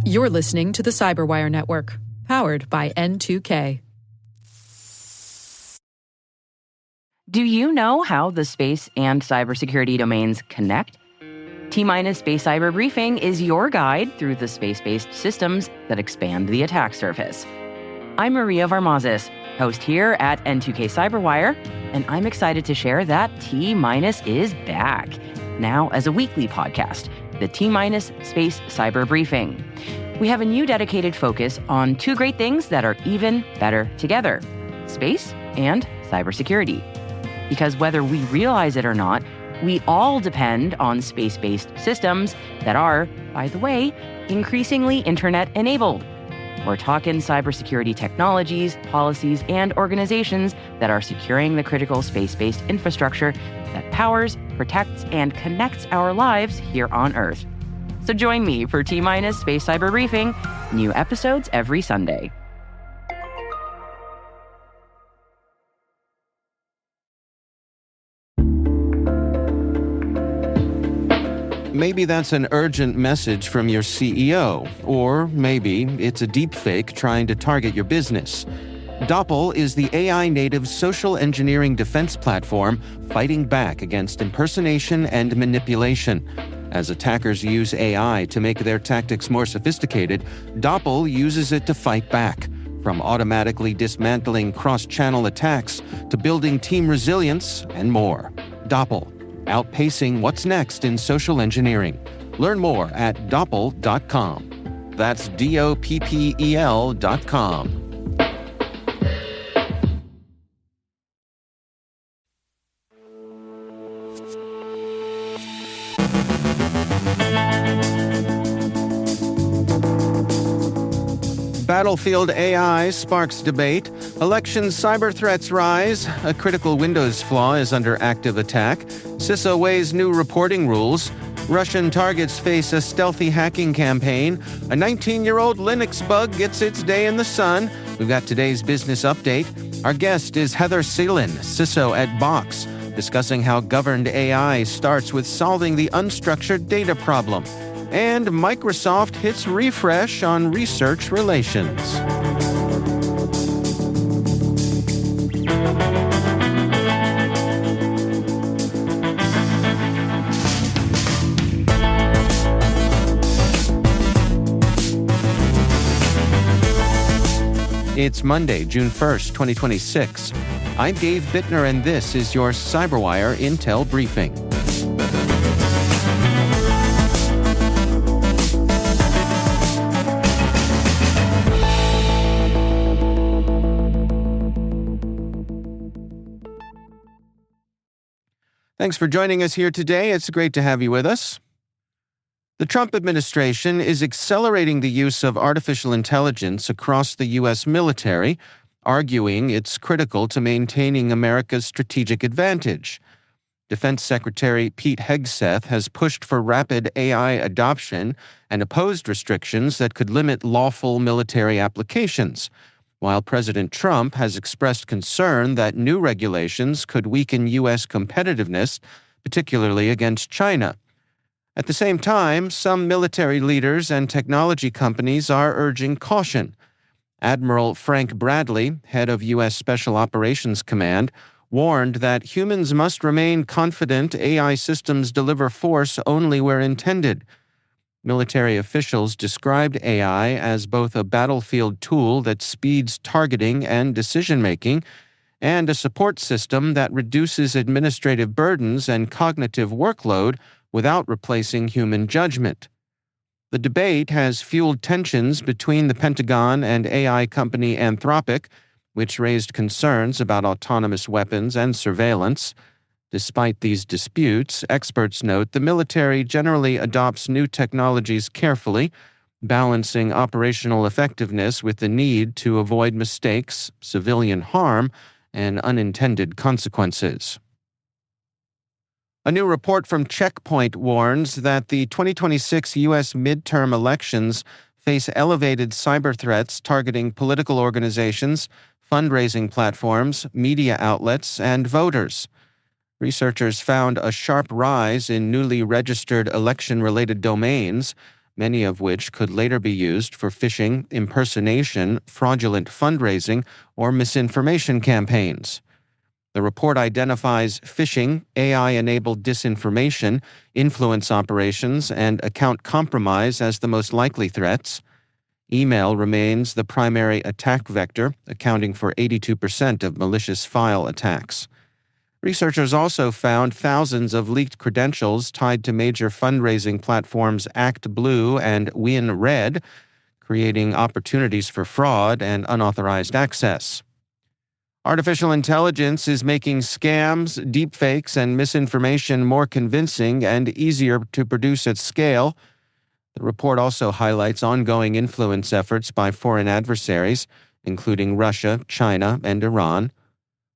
You're listening to the CyberWire Network, powered by N2K. Do you know how the space and cybersecurity domains connect? T-Minus Space Cyber Briefing is your guide through the space-based systems that expand the attack surface. I'm Maria Varmazis, host here at N2K CyberWire, and I'm excited to share that T-Minus is back, now as a weekly podcast, the T-Minus Space Cyber Briefing. We have a new dedicated focus on two great things that are even better together, space and cybersecurity. Because whether we realize it or not, we all depend on space-based systems that are, by the way, increasingly internet-enabled. We're talking cybersecurity technologies, policies, and organizations that are securing the critical space-based infrastructure that powers, protects, and connects our lives here on Earth. So join me for T-Minus Space Cyber Briefing, new episodes every Sunday. Maybe that's an urgent message from your CEO, or maybe it's a deepfake trying to target your business. Doppel is the AI-native social engineering defense platform fighting back against impersonation and manipulation. As attackers use AI to make their tactics more sophisticated, Doppel uses it to fight back, from automatically dismantling cross-channel attacks to building team resilience and more. Doppel, outpacing what's next in social engineering. Learn more at doppel.com. That's DOPPEL.com. Battlefield AI sparks debate. Election cyber threats rise. A critical Windows flaw is under active attack. CISA weighs new reporting rules. Russian targets face a stealthy hacking campaign. A 19-year-old Linux bug gets its day in the sun. We've got today's business update. Our guest is Heather Ceylan, CISO at Box, discussing how governed AI starts with solving the unstructured data problem. And Microsoft hits refresh on research relations. It's Monday, June 1st, 2026. I'm Dave Bittner, and this is your CyberWire Intel Briefing. Thanks for joining us here today. It's great to have you with us. The Trump administration is accelerating the use of artificial intelligence across the U.S. military, arguing it's critical to maintaining America's strategic advantage. Defense Secretary Pete Hegseth has pushed for rapid AI adoption and opposed restrictions that could limit lawful military applications, while President Trump has expressed concern that new regulations could weaken U.S. competitiveness, particularly against China. At the same time, some military leaders and technology companies are urging caution. Admiral Frank Bradley, head of U.S. Special Operations Command, warned that humans must remain confident AI systems deliver force only where intended. Military officials described AI as both a battlefield tool that speeds targeting and decision-making, and a support system that reduces administrative burdens and cognitive workload without replacing human judgment. The debate has fueled tensions between the Pentagon and AI company Anthropic, which raised concerns about autonomous weapons and surveillance. Despite these disputes, experts note the military generally adopts new technologies carefully, balancing operational effectiveness with the need to avoid mistakes, civilian harm, and unintended consequences. A new report from Check Point warns that the 2026 U.S. midterm elections face elevated cyber threats targeting political organizations, fundraising platforms, media outlets, and voters. Researchers found a sharp rise in newly registered election-related domains, many of which could later be used for phishing, impersonation, fraudulent fundraising, or misinformation campaigns. The report identifies phishing, AI-enabled disinformation, influence operations, and account compromise as the most likely threats. Email remains the primary attack vector, accounting for 82% of malicious file attacks. Researchers also found thousands of leaked credentials tied to major fundraising platforms ActBlue and WinRed, creating opportunities for fraud and unauthorized access. Artificial intelligence is making scams, deepfakes, and misinformation more convincing and easier to produce at scale. The report also highlights ongoing influence efforts by foreign adversaries, including Russia, China, and Iran.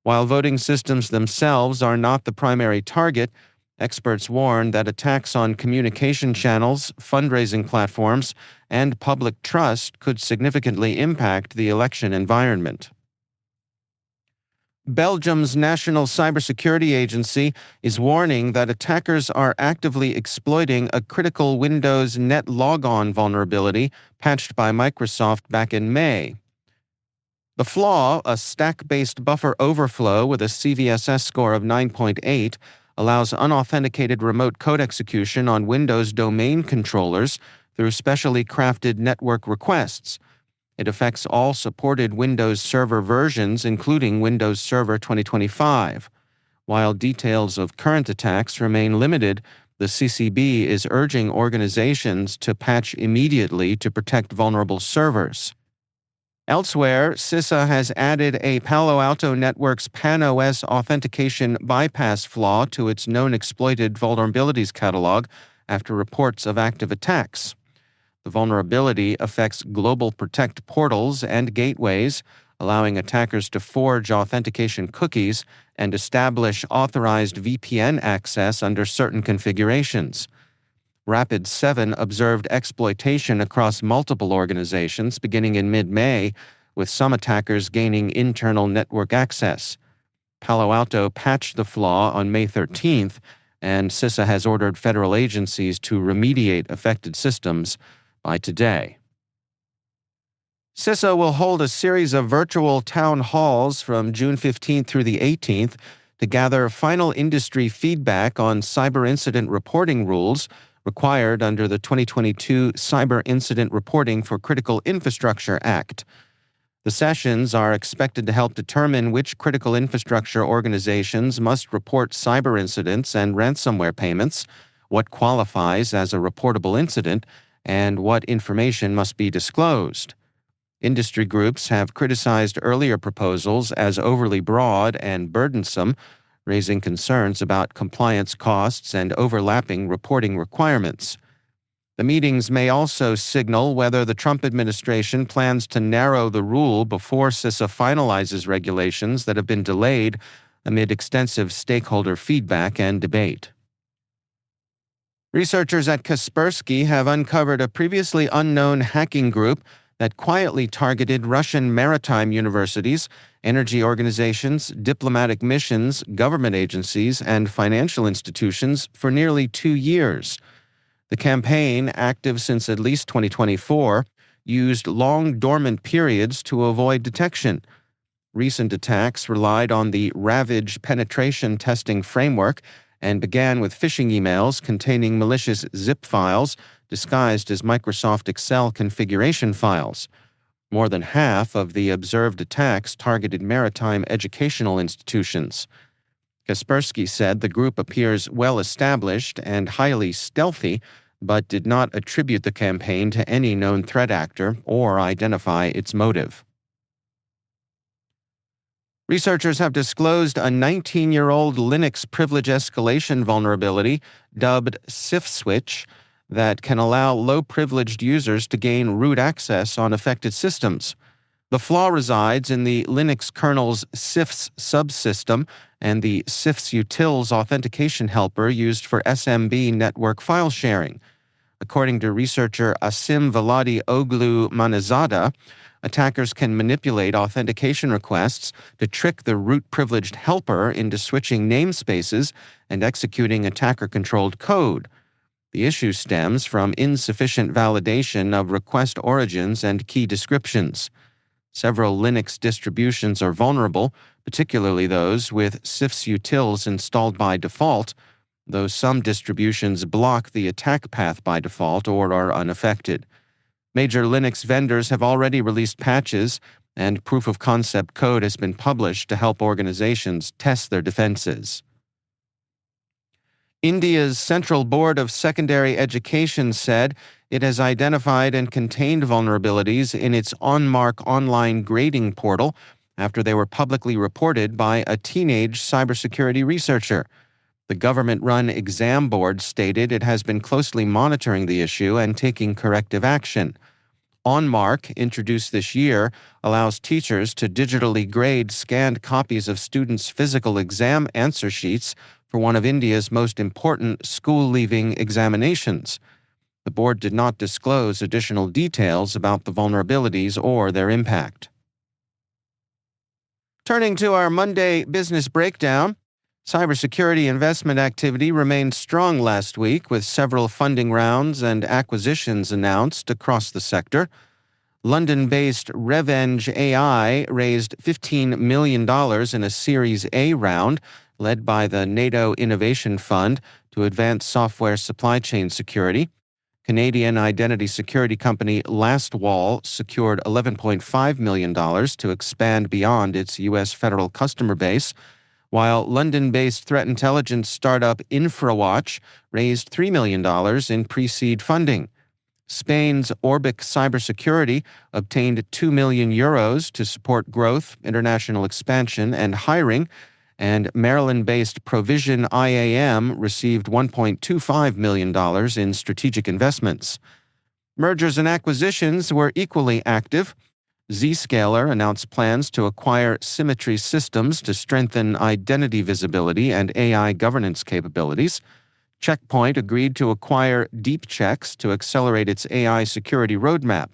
While voting systems themselves are not the primary target, experts warn that attacks on communication channels, fundraising platforms, and public trust could significantly impact the election environment. Belgium's National Cybersecurity Agency is warning that attackers are actively exploiting a critical Windows Net Logon vulnerability patched by Microsoft back in May. The flaw, a stack-based buffer overflow with a CVSS score of 9.8, allows unauthenticated remote code execution on Windows domain controllers through specially crafted network requests. It affects all supported Windows Server versions, including Windows Server 2025. While details of current attacks remain limited, the CCB is urging organizations to patch immediately to protect vulnerable servers. Elsewhere, CISA has added a Palo Alto Networks PAN-OS authentication bypass flaw to its known exploited vulnerabilities catalog after reports of active attacks. The vulnerability affects global protect portals and gateways, allowing attackers to forge authentication cookies and establish authorized VPN access under certain configurations. Rapid7 observed exploitation across multiple organizations beginning in mid-May, with some attackers gaining internal network access. Palo Alto patched the flaw on May 13th, and CISA has ordered federal agencies to remediate affected systems by today. CISA will hold a series of virtual town halls from June 15th through the 18th to gather final industry feedback on cyber incident reporting rules required under the 2022 Cyber Incident Reporting for Critical Infrastructure Act. The sessions are expected to help determine which critical infrastructure organizations must report cyber incidents and ransomware payments, what qualifies as a reportable incident, and what information must be disclosed. Industry groups have criticized earlier proposals as overly broad and burdensome, raising concerns about compliance costs and overlapping reporting requirements. The meetings may also signal whether the Trump administration plans to narrow the rule before CISA finalizes regulations that have been delayed amid extensive stakeholder feedback and debate. Researchers at Kaspersky have uncovered a previously unknown hacking group that quietly targeted Russian maritime universities, energy organizations, diplomatic missions, government agencies, and financial institutions for nearly 2 years. The campaign, active since at least 2024, used long dormant periods to avoid detection. Recent attacks relied on the Ravage penetration testing framework and began with phishing emails containing malicious zip files disguised as Microsoft Excel configuration files. More than half of the observed attacks targeted maritime educational institutions. Kaspersky said the group appears well established and highly stealthy, but did not attribute the campaign to any known threat actor or identify its motive. Researchers have disclosed a 19-year-old Linux privilege escalation vulnerability, dubbed SIFSwitch, that can allow low-privileged users to gain root access on affected systems. The flaw resides in the Linux kernel's CIFS subsystem and the CIFS utils authentication helper used for SMB network file sharing. According to researcher Asim Veladi Oglu Manizada, attackers can manipulate authentication requests to trick the root-privileged helper into switching namespaces and executing attacker-controlled code. The issue stems from insufficient validation of request origins and key descriptions. Several Linux distributions are vulnerable, particularly those with CIFS utils installed by default, though some distributions block the attack path by default or are unaffected. Major Linux vendors have already released patches, and proof-of-concept code has been published to help organizations test their defenses. India's Central Board of Secondary Education said it has identified and contained vulnerabilities in its OnMark online grading portal after they were publicly reported by a teenage cybersecurity researcher. The government-run exam board stated it has been closely monitoring the issue and taking corrective action. OnMark, introduced this year, allows teachers to digitally grade scanned copies of students' physical exam answer sheets for one of India's most important school-leaving examinations. The board did not disclose additional details about the vulnerabilities or their impact. Turning to our Monday business breakdown, cybersecurity investment activity remained strong last week with several funding rounds and acquisitions announced across the sector. London-based Revenge AI raised $15 million in a Series A round led by the NATO Innovation Fund to advance software supply chain security. Canadian identity security company LastWall secured $11.5 million to expand beyond its U.S. federal customer base, while London-based threat intelligence startup InfraWatch raised $3 million in pre-seed funding. Spain's Orbic Cybersecurity obtained €2 million to support growth, international expansion, and hiring, and Maryland-based Provision IAM received $1.25 million in strategic investments. Mergers and acquisitions were equally active. Zscaler announced plans to acquire Symmetry Systems to strengthen identity visibility and AI governance capabilities. Checkpoint agreed to acquire DeepChecks to accelerate its AI security roadmap.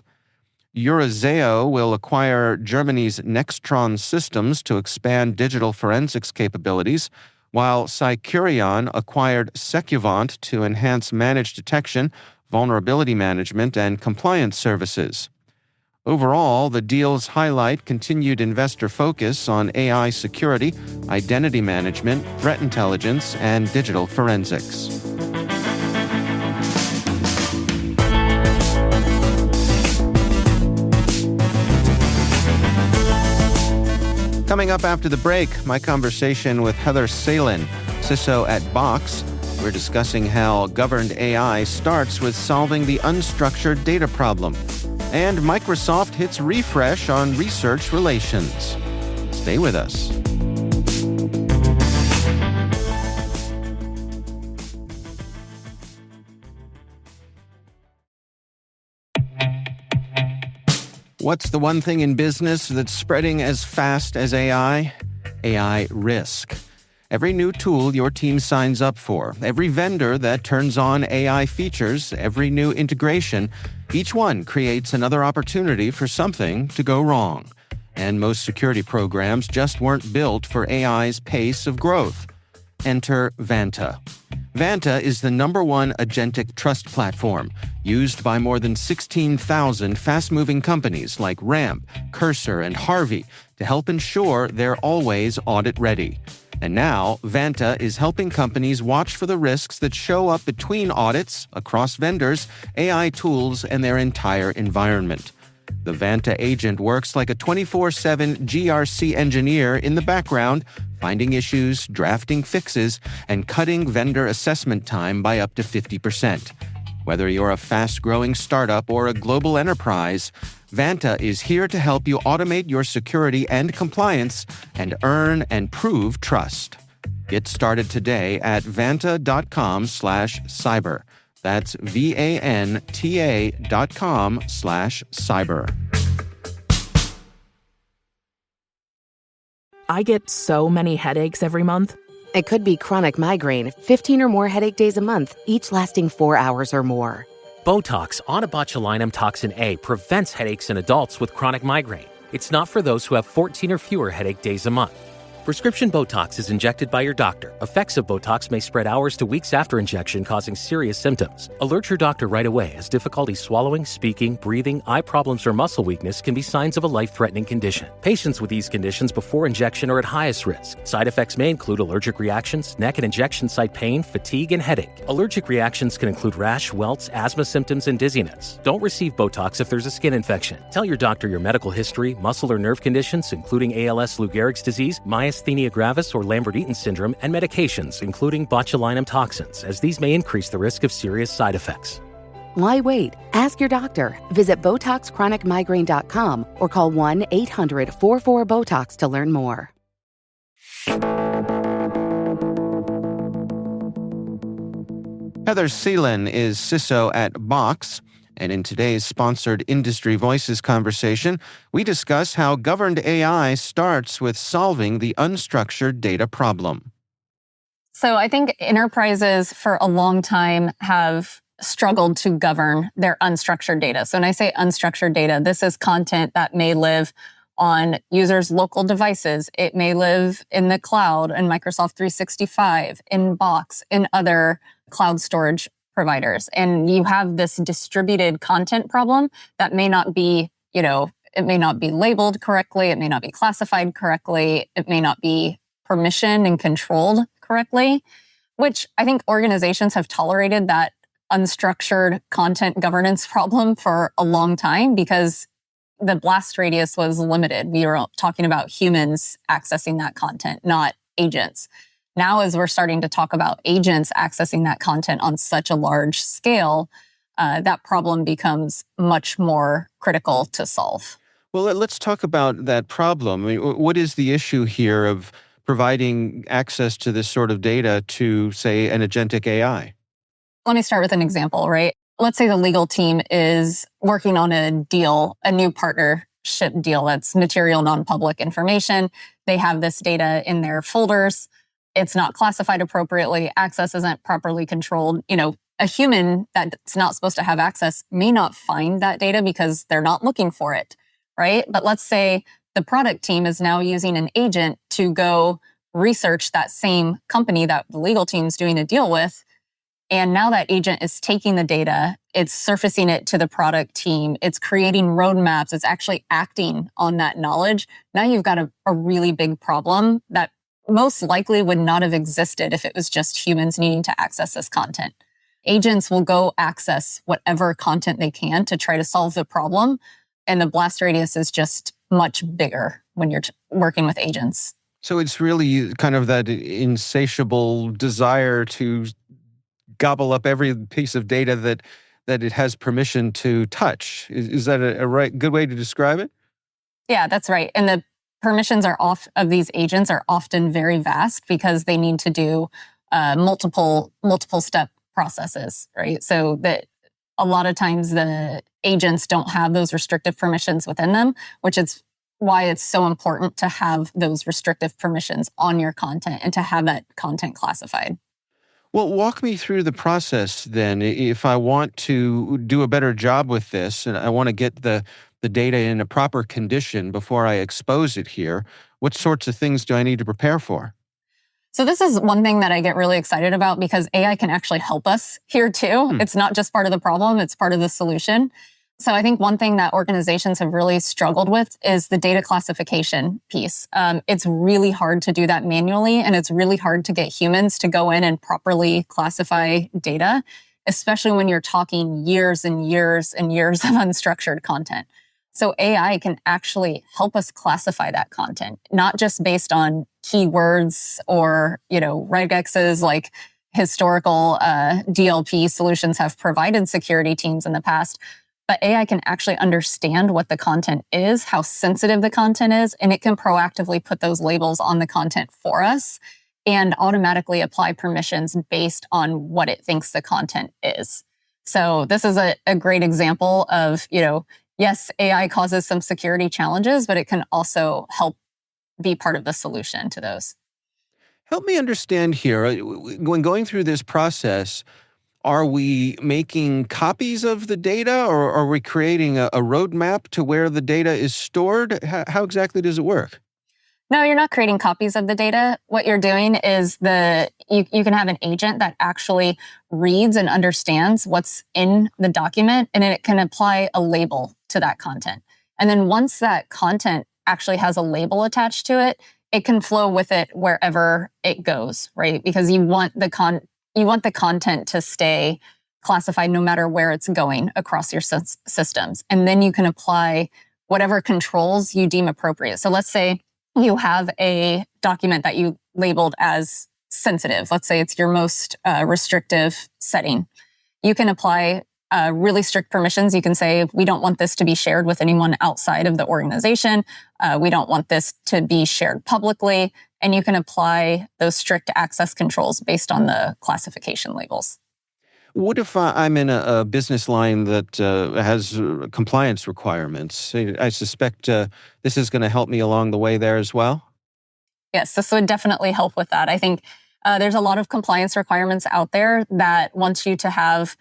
Eurazeo will acquire Germany's Nextron Systems to expand digital forensics capabilities, while Cycurion acquired Secuvant to enhance managed detection, vulnerability management, and compliance services. Overall, the deals highlight continued investor focus on AI security, identity management, threat intelligence, and digital forensics. Coming up after the break, my conversation with Heather Ceylan, CISO at Box. We're discussing how governed AI starts with solving the unstructured data problem. And Microsoft hits refresh on research relations. Stay with us. What's the one thing in business that's spreading as fast as AI? AI risk. Every new tool your team signs up for, every vendor that turns on AI features, every new integration, each one creates another opportunity for something to go wrong. And most security programs just weren't built for AI's pace of growth. Enter Vanta. Vanta is the #1 agentic trust platform, used by more than 16,000 fast-moving companies like Ramp, Cursor, and Harvey to help ensure they're always audit-ready. And now, Vanta is helping companies watch for the risks that show up between audits, across vendors, AI tools, and their entire environment. The Vanta agent works like a 24/7 GRC engineer in the background, finding issues, drafting fixes, and cutting vendor assessment time by up to 50%. Whether you're a fast-growing startup or a global enterprise, Vanta is here to help you automate your security and compliance and earn and prove trust. Get started today at vanta.com/cyber. That's VANTA.com/cyber. I get so many headaches every month. It could be chronic migraine, 15 or more headache days a month, each lasting 4 hours or more. Botox, onabotulinum toxin A, prevents headaches in adults with chronic migraine. It's not for those who have 14 or fewer headache days a month. Prescription Botox is injected by your doctor. Effects of Botox may spread hours to weeks after injection, causing serious symptoms. Alert your doctor right away, as difficulty swallowing, speaking, breathing, eye problems, or muscle weakness can be signs of a life-threatening condition. Patients with these conditions before injection are at highest risk. Side effects may include allergic reactions, neck and injection site pain, fatigue, and headache. Allergic reactions can include rash, welts, asthma symptoms, and dizziness. Don't receive Botox if there's a skin infection. Tell your doctor your medical history, muscle or nerve conditions, including ALS, Lou Gehrig's disease, myasthenia gravis, or Lambert-Eaton syndrome, and medications, including botulinum toxins, as these may increase the risk of serious side effects. Why wait? Ask your doctor. Visit BotoxChronicMigraine.com or call 1-800-44-BOTOX to learn more. Heather Ceylan is CISO at Box, and in today's sponsored Industry Voices conversation, we discuss how governed AI starts with solving the unstructured data problem. So I think enterprises for a long time have struggled to govern their unstructured data. So when I say unstructured data, this is content that may live on users' local devices. It may live in the cloud, in Microsoft 365, in Box, in other cloud storage providers. And you have this distributed content problem that may not be, it may not be labeled correctly. It may not be classified correctly. It may not be permissioned and controlled correctly, which I think organizations have tolerated that unstructured content governance problem for a long time because the blast radius was limited. We were talking about humans accessing that content, not agents. Now, as we're starting to talk about agents accessing that content on such a large scale, that problem becomes much more critical to solve. Well, let's talk about that problem. I mean, what is the issue here of providing access to this sort of data to, say, an agentic AI? Let me start with an example, right? Let's say the legal team is working on a deal, a new partnership deal that's material non-public information. They have this data in their folders. It's not classified appropriately. Access isn't properly controlled. A human that's not supposed to have access may not find that data because they're not looking for it, right? But let's say the product team is now using an agent to go research that same company that the legal team's doing a deal with. And now that agent is taking the data, it's surfacing it to the product team, it's creating roadmaps, it's actually acting on that knowledge. Now you've got a really big problem that most likely would not have existed if it was just humans needing to access this content. Agents will go access whatever content they can to try to solve the problem. And the blast radius is just much bigger when you're working with agents. So it's really kind of that insatiable desire to gobble up every piece of data that it has permission to touch. Is that a good way to describe it? Yeah, that's right. And the permissions of these agents are often very vast because they need to do multiple step processes, right? So that a lot of times the agents don't have those restrictive permissions within them, which is why it's so important to have those restrictive permissions on your content and to have that content classified. Well, walk me through the process then. If I want to do a better job with this and I want to get the data in a proper condition before I expose it here, what sorts of things do I need to prepare for? So this is one thing that I get really excited about because AI can actually help us here too. It's not just part of the problem, it's part of the solution. So I think one thing that organizations have really struggled with is the data classification piece. It's really hard to do that manually, and it's really hard to get humans to go in and properly classify data, especially when you're talking years and years and years of unstructured content. So AI can actually help us classify that content, not just based on keywords or, regexes like historical DLP solutions have provided security teams in the past. But AI can actually understand what the content is, how sensitive the content is, and it can proactively put those labels on the content for us and automatically apply permissions based on what it thinks the content is. So this is a great example of, yes, AI causes some security challenges, but it can also help be part of the solution to those. Help me understand here, when going through this process, are we making copies of the data or are we creating a roadmap to where the data is stored? How exactly does it work? No, you're not creating copies of the data. What you're doing is you can have an agent that actually reads and understands what's in the document, and it can apply a label to that content. And then once that content actually has a label attached to it, it can flow with it wherever it goes, right? Because you want the content to stay classified no matter where it's going across your systems. And then you can apply whatever controls you deem appropriate. So let's say you have a document that you labeled as sensitive. Let's say it's your most restrictive setting. You can apply really strict permissions. You can say, we don't want this to be shared with anyone outside of the organization. We don't want this to be shared publicly. And you can apply those strict access controls based on the classification labels. What if I'm in a business line that has compliance requirements? I suspect this is going to help me along the way there as well. Yes, this would definitely help with that. I think there's a lot of compliance requirements out there that want you to have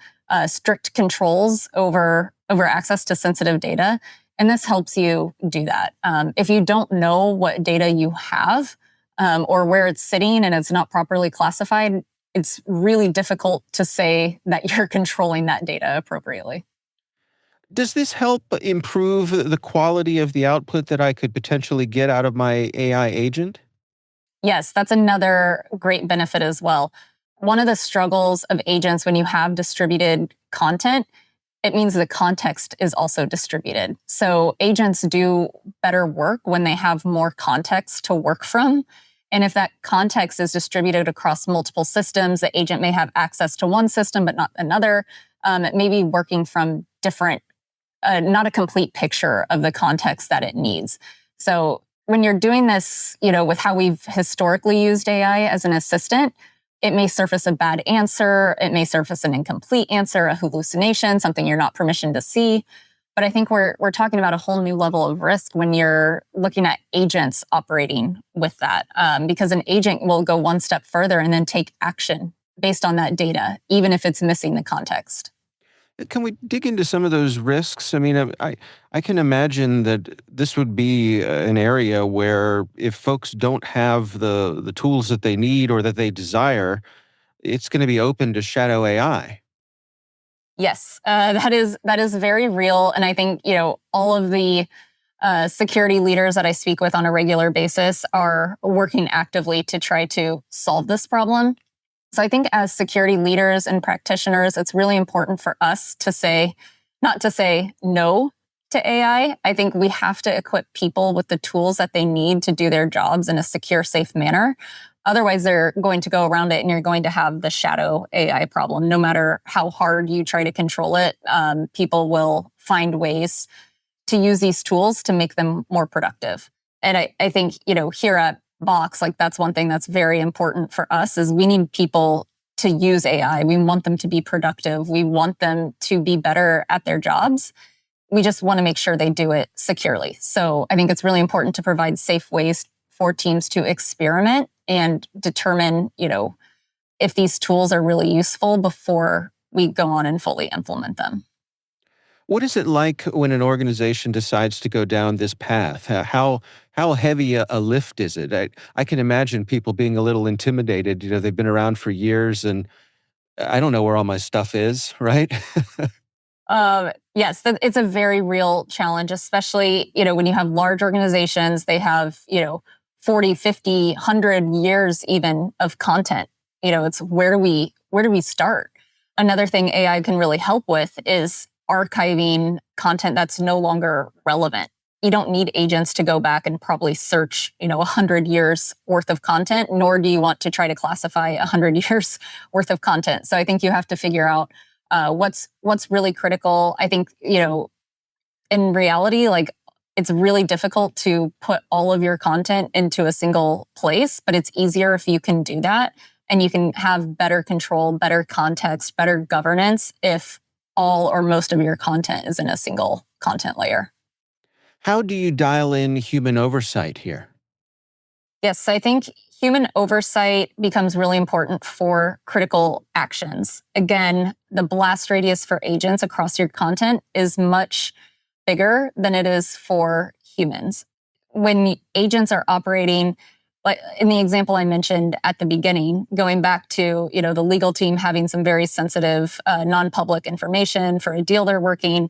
strict controls over access to sensitive data. And this helps you do that. If you don't know what data you have or where it's sitting and it's not properly classified, it's really difficult to say that you're controlling that data appropriately. Does this help improve the quality of the output that I could potentially get out of my AI agent? Yes, that's another great benefit as well. One of the struggles of agents when you have distributed content, it means the context is also distributed. So agents do better work when they have more context to work from. And if that context is distributed across multiple systems, the agent may have access to one system, but not another. It may be working from different, not a complete picture of the context that it needs. So when you're doing this, with how we've historically used AI as an assistant, it may surface a bad answer. It may surface an incomplete answer, a hallucination, something you're not permissioned to see. But I think we're talking about a whole new level of risk when you're looking at agents operating with that, because an agent will go one step further and then take action based on that data, even if it's missing the context. Can we dig into some of those risks? I mean, I can imagine that this would be an area where if folks don't have the tools that they need or that they desire, it's going to be open to shadow AI. Yes, that is very real. And I think, all of the security leaders that I speak with on a regular basis are working actively to try to solve this problem. So I think as security leaders and practitioners, it's really important for us not to say no to AI. I think we have to equip people with the tools that they need to do their jobs in a secure, safe manner. Otherwise, they're going to go around it and you're going to have the shadow AI problem. No matter how hard you try to control it, people will find ways to use these tools to make them more productive. And I think, here at Box, that's one thing that's very important for us is we need people to use AI. We want them to be productive. We want them to be better at their jobs. We just want to make sure they do it securely. So I think it's really important to provide safe ways for teams to experiment and determine, if these tools are really useful before we go on and fully implement them. What is it like when an organization decides to go down this path? How heavy a lift is it? I can imagine people being a little intimidated. They've been around for years and I don't know where all my stuff is, right? Yes, it's a very real challenge, especially, when you have large organizations, they have, 40, 50, 100 years even of content. It's where do we start? Another thing AI can really help with is archiving content that's no longer relevant. You don't need agents to go back and probably search, 100 years worth of content, nor do you want to try to classify 100 years worth of content. So I think you have to figure out what's really critical. I think, in reality, it's really difficult to put all of your content into a single place, but it's easier if you can do that and you can have better control, better context, better governance if all or most of your content is in a single content layer. How do you dial in human oversight here? Yes, I think human oversight becomes really important for critical actions. Again, the blast radius for agents across your content is much bigger than it is for humans. when agents are operating, like in the example I mentioned at the beginning, going back to, the legal team having some very sensitive, non-public information for a deal they're working,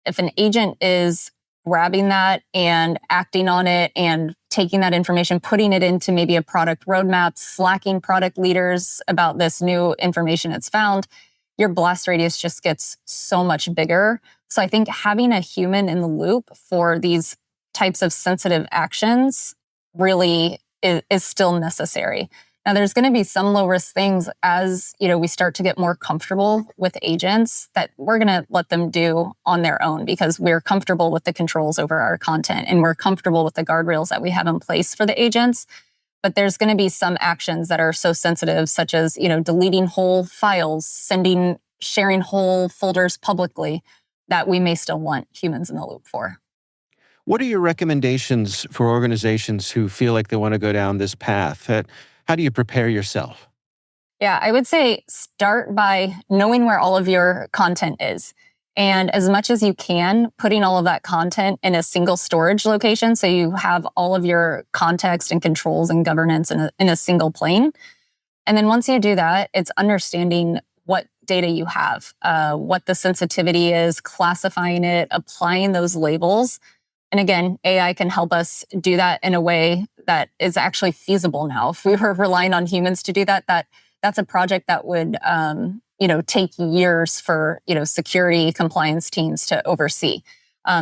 if an agent is grabbing that and acting on it and taking that information, putting it into maybe a product roadmap, slacking product leaders about this new information it's found, your blast radius just gets so much bigger. So I think having a human in the loop for these types of sensitive actions really is still necessary. Now, there's going to be some low-risk things as we start to get more comfortable with agents that we're going to let them do on their own because we're comfortable with the controls over our content and we're comfortable with the guardrails that we have in place for the agents. But there's going to be some actions that are so sensitive, such as deleting whole files, sharing whole folders publicly, that we may still want humans in the loop for. What are your recommendations for organizations who feel like they want to go down this path? How do you prepare yourself? Yeah, I would say start by knowing where all of your content is. And as much as you can, putting all of that content in a single storage location so you have all of your context and controls and governance in a single plane. And then once you do that, it's understanding what data you have, what the sensitivity is, classifying it, applying those labels. And again, AI can help us do that in a way that is actually feasible now. If we were relying on humans to do that, that's a project that would take years for security compliance teams to oversee.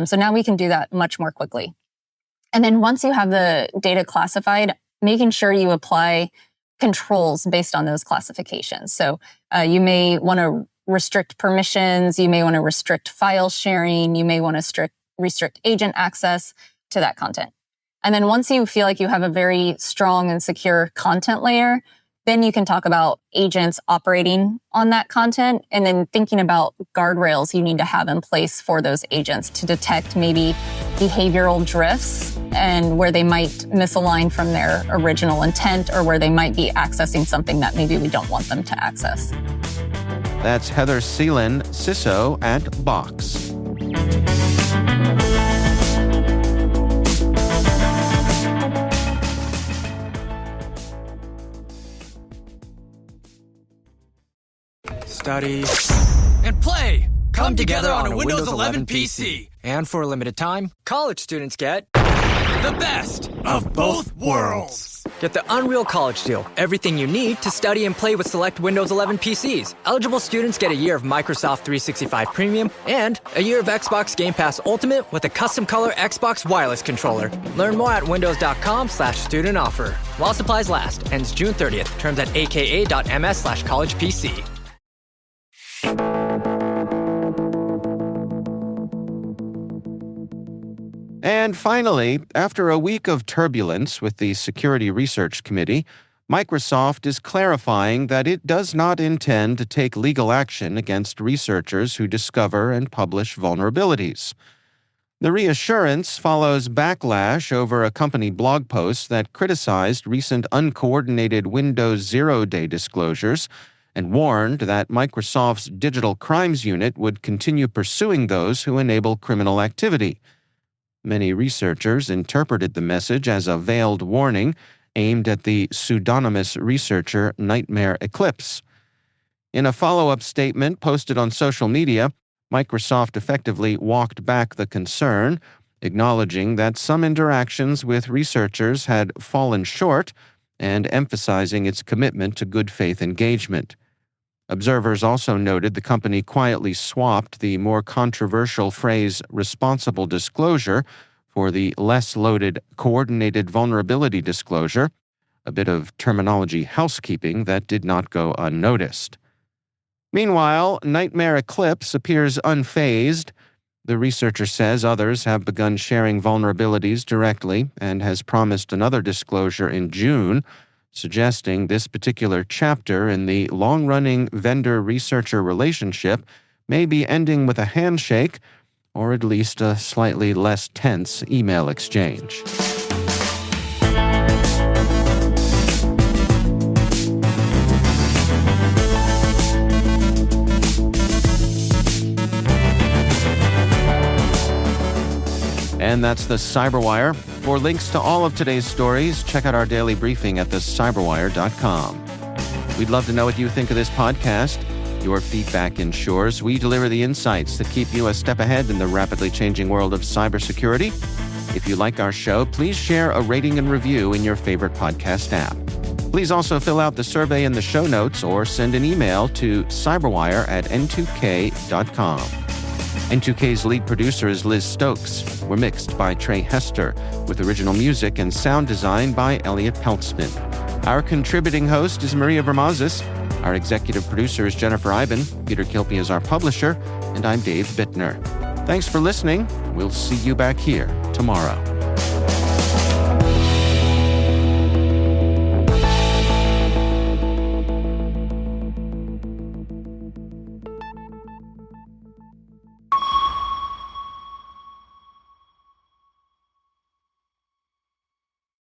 So now we can do that much more quickly. And then once you have the data classified, making sure you apply controls based on those classifications. So you may want to restrict permissions, you may want to restrict file sharing, you may want to restrict agent access to that content. And then once you feel like you have a very strong and secure content layer, then you can talk about agents operating on that content and then thinking about guardrails you need to have in place for those agents to detect maybe behavioral drifts and where they might misalign from their original intent or where they might be accessing something that maybe we don't want them to access. That's Heather Ceylan, CISO at Box. Study and play come together on a Windows 11 PC. And for a limited time, college students get the best of both worlds. Get the Unreal College Deal. Everything you need to study and play with select Windows 11 PCs. Eligible students get a year of Microsoft 365 Premium and a year of Xbox Game Pass Ultimate with a custom color Xbox wireless controller. Learn more at windows.com/student offer. While supplies last. Ends June 30th. Terms at aka.ms/collegepc. And finally, after a week of turbulence with the Security Research Committee, Microsoft is clarifying that it does not intend to take legal action against researchers who discover and publish vulnerabilities. The reassurance follows backlash over a company blog post that criticized recent uncoordinated Windows Zero-Day disclosures and warned that Microsoft's Digital Crimes Unit would continue pursuing those who enable criminal activity. Many researchers interpreted the message as a veiled warning aimed at the pseudonymous researcher Nightmare Eclipse. In a follow-up statement posted on social media, Microsoft effectively walked back the concern, acknowledging that some interactions with researchers had fallen short and emphasizing its commitment to good faith engagement. Observers also noted the company quietly swapped the more controversial phrase responsible disclosure for the less loaded coordinated vulnerability disclosure, a bit of terminology housekeeping that did not go unnoticed. Meanwhile, Nightmare Eclipse appears unfazed. The researcher says others have begun sharing vulnerabilities directly and has promised another disclosure in June, suggesting this particular chapter in the long-running vendor-researcher relationship may be ending with a handshake or at least a slightly less tense email exchange. And that's the CyberWire. For links to all of today's stories, check out our daily briefing at thecyberwire.com. We'd love to know what you think of this podcast. Your feedback ensures we deliver the insights that keep you a step ahead in the rapidly changing world of cybersecurity. If you like our show, please share a rating and review in your favorite podcast app. Please also fill out the survey in the show notes or send an email to cyberwire@n2k.com. N2K's lead producer is Liz Stokes. We're mixed by Trey Hester, with original music and sound design by Elliot Peltzman. Our contributing host is Maria Bermazis. Our executive producer is Jennifer Iben. Peter Kilpie is our publisher, and I'm Dave Bittner. Thanks for listening. We'll see you back here tomorrow.